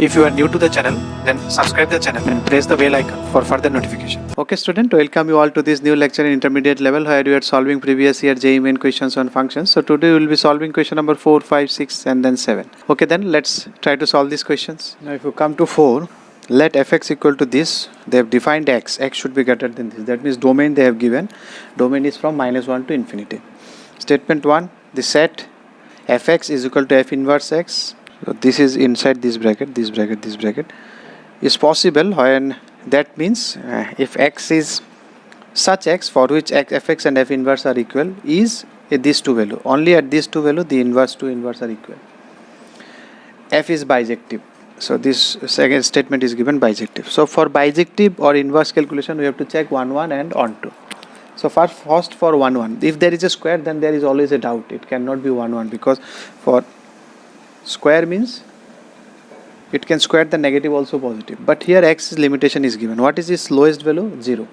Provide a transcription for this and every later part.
If you are new to the channel, then subscribe the channel and press the bell icon for further notification. Okay student, welcome you all to this new lecture in intermediate level where we are solving previous year JEE Main questions on functions. So today we will be solving question number 4, 5, 6 and then 7. Okay, then let's try to solve these questions. Now if you come to 4, let fx equal to this. They have defined x should be greater than this. That means domain they have given. Domain is from -1 to infinity. Statement 1, the set fx is equal to f inverse x. So this is inside this bracket, this bracket is possible when that means if x is such x for which fx and f inverse are equal is these two value. Only at these two value the inverse to inverse are equal. F is bijective. So this second statement is given bijective. So for bijective or inverse calculation we have to check 1 1 and on 2. So first for 1 1, if there is a square then there is always a doubt. It cannot be 1 1 because for square means it can square the negative also positive, but here x limitation is given. What is its lowest value? 0.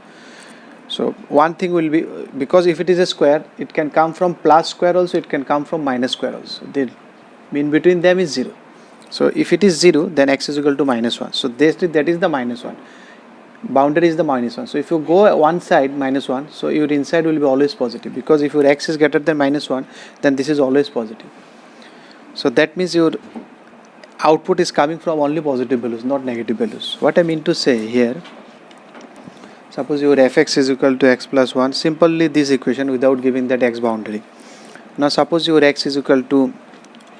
So one thing will be, because if it is a square it can come from plus square also, it can come from minus square also. The mean between them is 0. So if it is 0 then x is equal to -1. So that is the -1. Boundary is the -1. So if you go one side -1, so your inside will be always positive, because if your x is greater than -1 then this is always positive. So that means your output is coming from only positive values, not negative values. What I mean to say here, suppose your fx is equal to x plus 1, simply this equation without giving that x boundary. Now suppose your x is equal to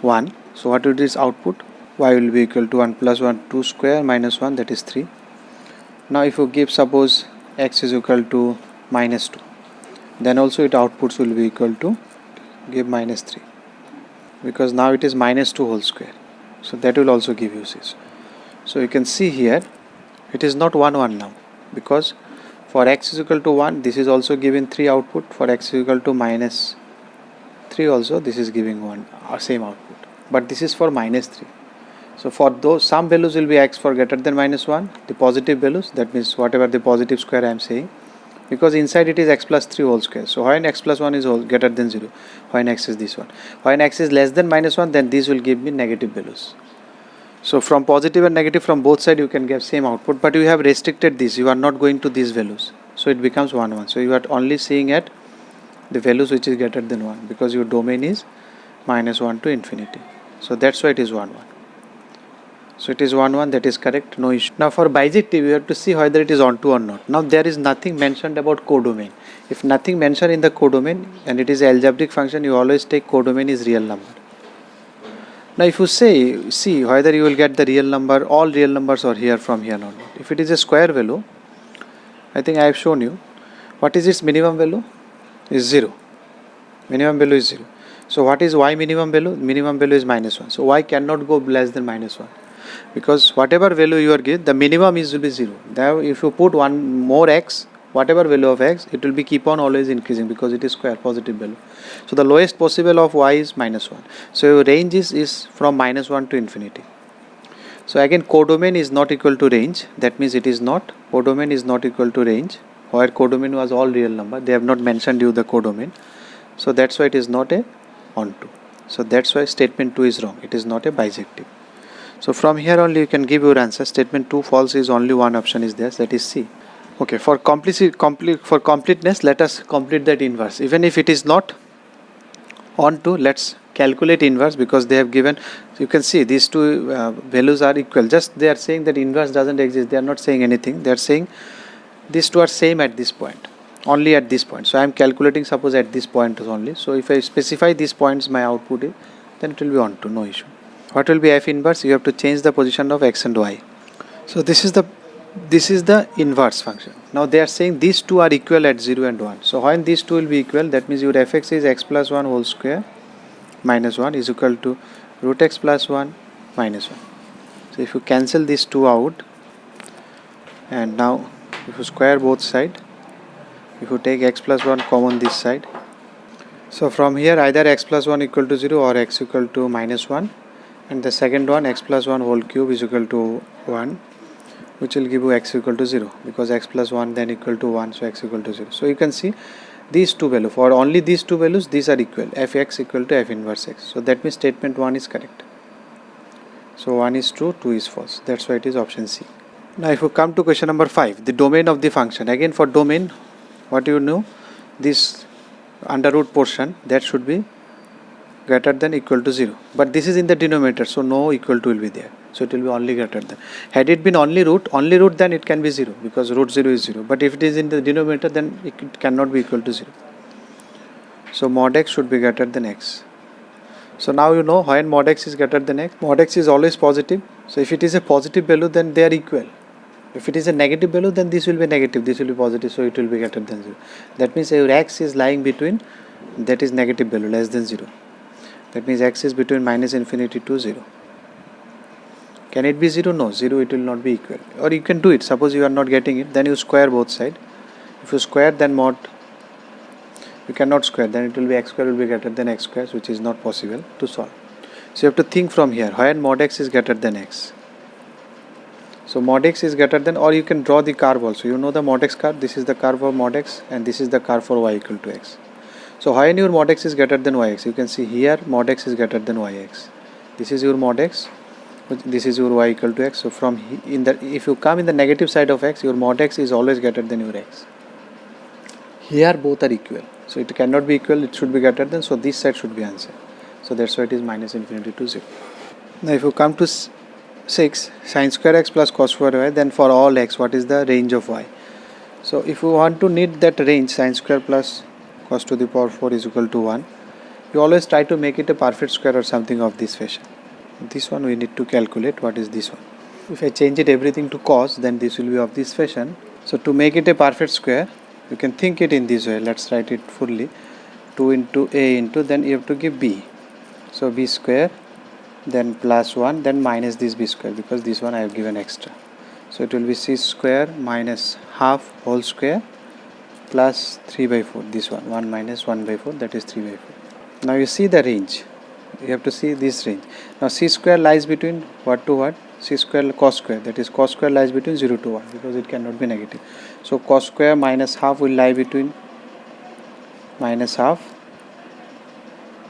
1, so what is its output? Y will be equal to 1 plus 1, 2 square minus 1, that is 3. Now if you give suppose x is equal to -2, then also its outputs will be equal to give -3, because now it is -2 whole square. So that will also give you 6. So you can see here it is not 1 1 now, because for x is equal to 1 this is also giving 3 output. For x is equal to -3 also this is giving 1 same output, but this is for -3. So for those some values will be x for greater than -1, the positive values, that means whatever the positive square I am saying, because inside it is x plus 3 whole square. So when x plus 1 is whole greater than 0, when x is this one, when x is less than -1 then these will give me negative values. So from positive and negative from both sides you can get same output, but you have restricted this, you are not going to these values, so it becomes 1 1. So you are only seeing at the values which is greater than 1, because your domain is -1 to infinity. So that's why it is 1 1. So it is 1 1, that is correct, no issue. Now for bijective you have to see whether it is onto or not. Now there is nothing mentioned about codomain. If nothing mentioned in the codomain and it is an algebraic function, you always take codomain is real number. Now if you see whether you will get the real number, all real numbers are here from here or not. If it is a square value, I think I have shown you, what is its minimum value? Is 0. Minimum value is 0. So what is y minimum value? Minimum value is -1. So y cannot go less than -1. Because whatever value you are given, the minimum is will be 0. Now if you put one more x, whatever value of x, it will be keep on always increasing, because it is square positive value. So the lowest possible of y is -1. So your range is from -1 to infinity. So again codomain is not equal to range. That means it is not, codomain is not equal to range, where codomain was all real number. They have not mentioned you the codomain. So that's why it is not a onto. So that's why statement 2 is wrong. It is not a bijective. So from here only you can give your answer. Statement 2 false is only one option is there, that is C. Okay, for completeness let us complete that inverse. Even if it is not onto, let's calculate inverse, because they have given, you can see these two values are equal. Just they are saying that inverse doesn't exist. They are not saying anything. They are saying these two are same at this point, only at this point. So I am calculating suppose at this point only. So if I specify these points my output is, then it will be onto, no issue. What will be f inverse? You have to change the position of x and y. So this is the inverse function. Now they are saying these two are equal at 0 and 1. So when these two will be equal, that means your fx is x plus 1 whole square minus 1 is equal to root x plus 1 minus 1. So if you cancel these two out, and now if you square both sides, if you take x plus 1 common this side, so from here either x plus 1 equal to 0 or x equal to -1, and the second one x plus 1 whole cube is equal to 1, which will give you x equal to 0, because x plus 1 then equal to 1, so x equal to 0. So you can see these two values, for only these two values these are equal, fx equal to f inverse x. So that means statement 1 is correct. So 1 is true, 2 is false. That's why it is option C. Now if you come to question number 5, the domain of the function. Again for domain, what you know, this under root portion, that should be greater than equal to 0. But this is in the denominator, so no equal to will be there. So it will be only greater than. Had it been only root, then it can be 0 because root 0 is 0. But if it is in the denominator, then it cannot be equal to 0. So mod x should be greater than x. So now you know when mod x is greater than x, mod x is always positive. So if it is a positive value, then they are equal. If it is a negative value, then this will be negative, this will be positive, so it will be greater than 0. That means your x is lying between, that is negative value, less than 0. That means x is between minus infinity to 0. Can it be 0? No, 0 it will not be equal. Or you can do it, suppose you are not getting it, then you square both sides. If you square, then mod, you cannot square, then it will be x square will be greater than x square, which is not possible to solve. So you have to think from here, when mod x is greater than x. So mod x is greater than, or you can draw the curve also. You know the mod x curve, this is the curve of mod x and this is the curve for y equal to x. So when your mod x is greater than yx, you can see here mod x is greater than yx. This is your mod x, this is your y equal to x. So from if you come in the negative side of x, your mod x is always greater than your x. Here both are equal. So it cannot be equal, it should be greater than, so this side should be answer. So that's why it is minus infinity to 0. Now if you come to 6, sin square x plus cos square y, then for all x, what is the range of y? So if you want to need that range, sin square plus cos to the power 4 is equal to 1, you always try to make it a perfect square or something of this fashion. This one we need to calculate, what is this one? If I change it everything to cos, then this will be of this fashion. So to make it a perfect square, you can think it in this way. Let's write it fully. 2 into a into, then you have to give b. So b square, then plus 1, then minus this b square, because this one I have given extra. So it will be c square minus half whole square plus 3 by 4. This one, 1 minus 1 by 4, that is 3 by 4. Now you see the range. You have to see this range. Now c square lies between what to what? C square cos square, that is cos square lies between 0 to 1 because it cannot be negative. So cos square minus half will lie between minus half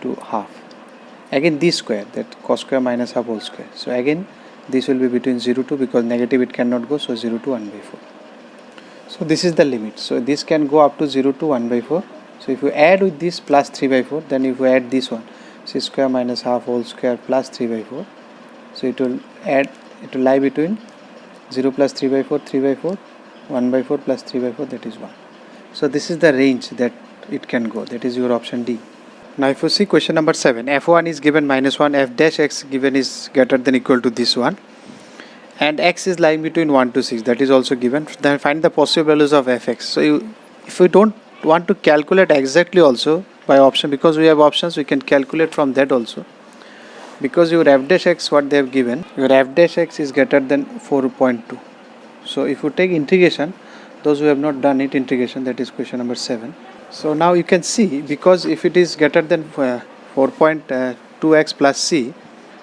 to half. Again this square, that cos square minus half whole square. So again this will be between 0 to, because negative it cannot go, so 0 to 1 by 4. So this is the limit. So this can go up to 0 to 1 by 4. So if you add with this plus 3 by 4, then if you add this one, c square minus half whole square plus 3 by 4. So it will lie between 0 plus 3 by 4, 3 by 4, 1 by 4 plus 3 by 4, that is 1. So this is the range that it can go, that is your option D. Now if you see question number 7, f1 is given minus 1, f dash x given is greater than equal to this one, and x is lying between 1 to 6, that is also given. Then find the possible values of fx. So if we don't want to calculate exactly also by option, because we have options, we can calculate from that also. Because your f dash x, what they have given, your f dash x is greater than 4.2. So if you take integration, those who have not done it integration, that is question number 7. So now you can see, because if it is greater than 4.2x plus c,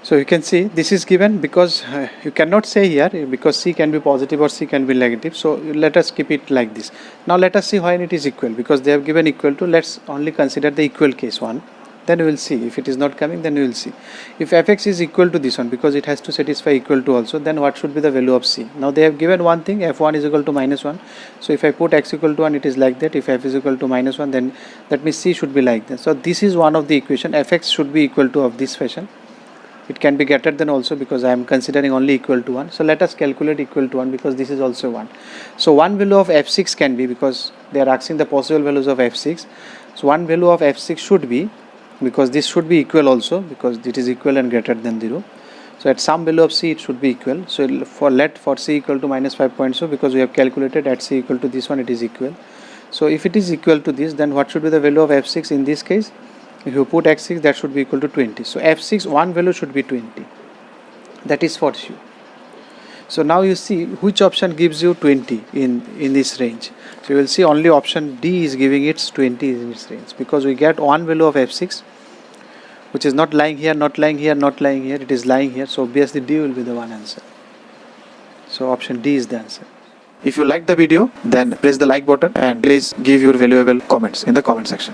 so you can see this is given, because you cannot say here, because c can be positive or c can be negative. So let us keep it like this. Now let us see when it is equal, because they have given equal to. Let's only consider the equal case one. Then we will see. If it is not coming, then we will see. If fx is equal to this one, because it has to satisfy equal to also, then what should be the value of c? Now they have given one thing, f1 is equal to minus 1. So if I put x equal to 1, it is like that. If f is equal to minus 1, then that means c should be like that. So this is one of the equation. Fx should be equal to of this fashion. It can be greater than also, because I am considering only equal to 1. So let us calculate equal to 1, because this is also 1. So one value of f6 can be, because they are asking the possible values of f6. So one value of f6 should be, because this should be equal also, because it is equal and greater than 0. So at some value of c it should be equal. So for c equal to minus 5.2, because we have calculated at c equal to this one, it is equal. So if it is equal to this, then what should be the value of f6 in this case? If you put x6, that should be equal to 20. So f6 one value should be 20. That is for sure. So now you see which option gives you 20 in this range. So you will see only option D is giving its 20 in its range, because we get one value of f6, which is not lying here, not lying here, not lying here, it is lying here. So obviously D will be the one answer. So option D is the answer. If you like the video, then press the like button and please give your valuable comments in the comment section.